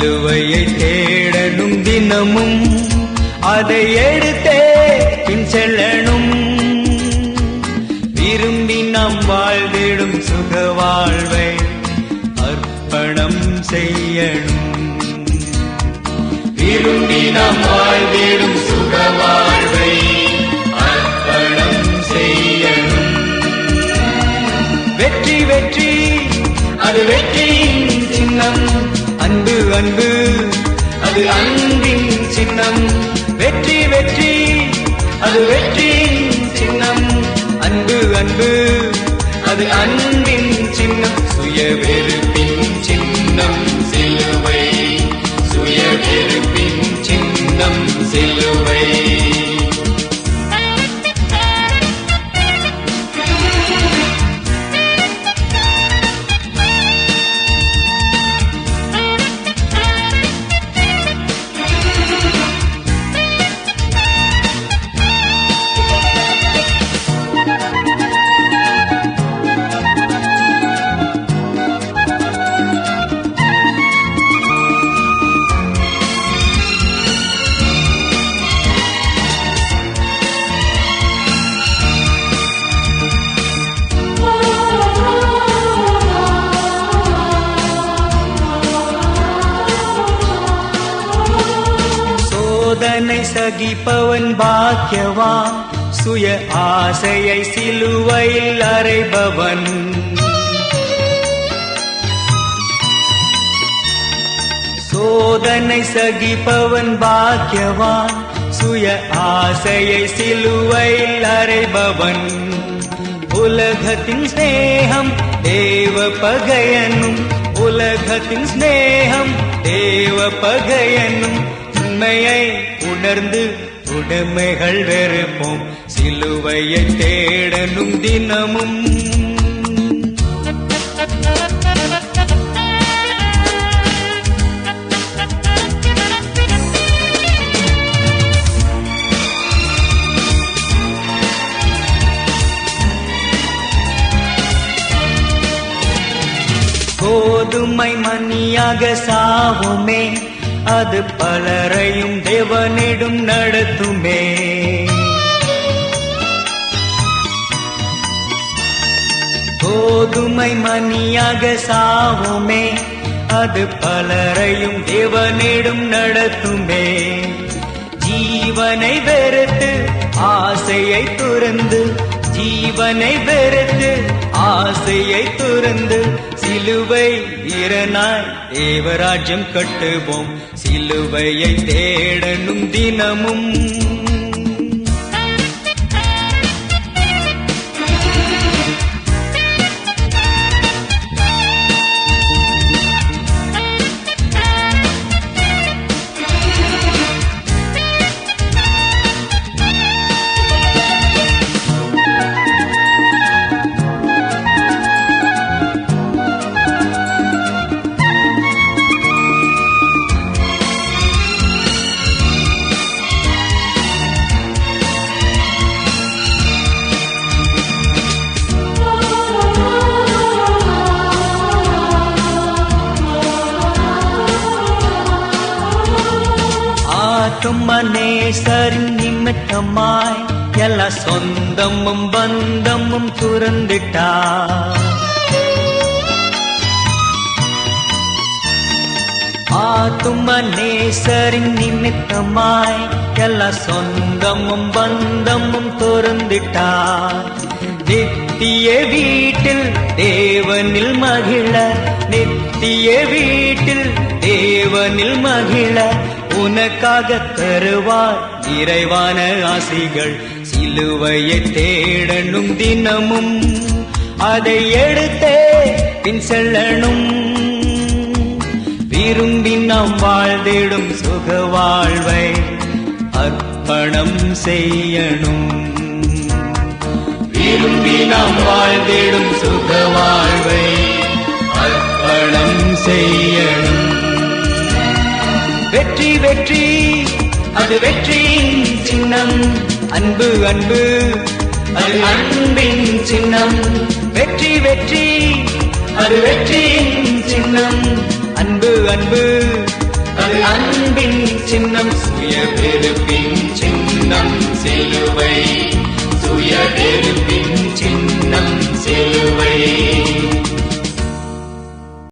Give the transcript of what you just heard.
சிலுவையை தேடணும் தினமும், அதை எடுத்தே பின் செல்லணும். விரும்பி நாம் வாழ்ந்திடும் சுக வாழ்வை அர்ப்பணம் செய்யணும். விரும்பி நாம் வாழ்ந்திடும் சுக வாழ்வை அர்ப்பணம் செய்யணும். வெற்றி வெற்றி அது வெற்றியின் சின்னம், அன்பு அன்பு அது அன்பின் சின்னம். வெற்றி வெற்றி அது வெற்றியின் சின்னம், அன்பு அன்பு அது அன்பின் சின்னம். சுய வெறுப்பின் சின்னம் சிலுவை, சுய வெறுப்பின் சின்னம் சிலுவை. சோதனை சகிப்பவன் பாக்கியவான், சுய ஆசையை சிலுவையில் அறைபவன். சோதனை சகிப்பவன் பாக்கியவான், சுய ஆசையை சிலுவையில் அறைபவன். உலகத்தின் ஸ்நேகம் தேவ பகையனும், உலகத்தின் ஸ்நேகம் தேவ பகையனும். உண்மையை உணர்ந்து உடைமைகள் வெறுப்போம், சிலுவையை தேடணும் தினமும். கோதுமை மணியாக சாவுமே, அது பலரையும் தேவனிடம் நடத்துமே. கோதுமை மணியாக சாவுமே, அது பலரையும் தேவனிடம் நடத்துமே. ஜீவனை வெறுத்து ஆசையை துறந்து, ஜீவனை வெறுத்து ஆசையை துறந்து, சிலுவை வீரனாய் தேவராஜ்யம் கட்டுவோம், சிலுவையை தேடணும் தினமும். நேசரின் நிமித்தமாய் எல்லா சொந்தமும் பந்தமும் துறந்துட்டார். ஆத்தும நேசரின் நிமித்தமாய் எல்லா சொந்தமும் பந்தமும் துறந்துட்டார். நித்திய வீட்டில் தேவனில் மகிழ, நித்திய வீட்டில் தேவனில் மகிழ, உனக்காக தருவார் இறைவான ஆசிகள். சிலுவையை தேடணும் தினமும், அதை எடுத்தே பின் செல்லணும். விரும்பி நாம் வாழ்ந்திடும் சுக வாழ்வை அர்ப்பணம் செய்யணும். விரும்பி நாம் வாழ்ந்திடும் சுக வாழ்வை அர்ப்பணம் செய்யணும். வெற்றி வெற்றி அது வெற்றியின் சின்னம், அன்பு அன்பு அது அன்பின் சின்னம். வெற்றி வெற்றி அது வெற்றியின் சின்னம், அன்பு அன்பு அது அன்பின் சின்னம். சுய வெறுப்பின் சின்னம் சிலுவை, சுய வெறுப்பின் சின்னம் சிலுவை.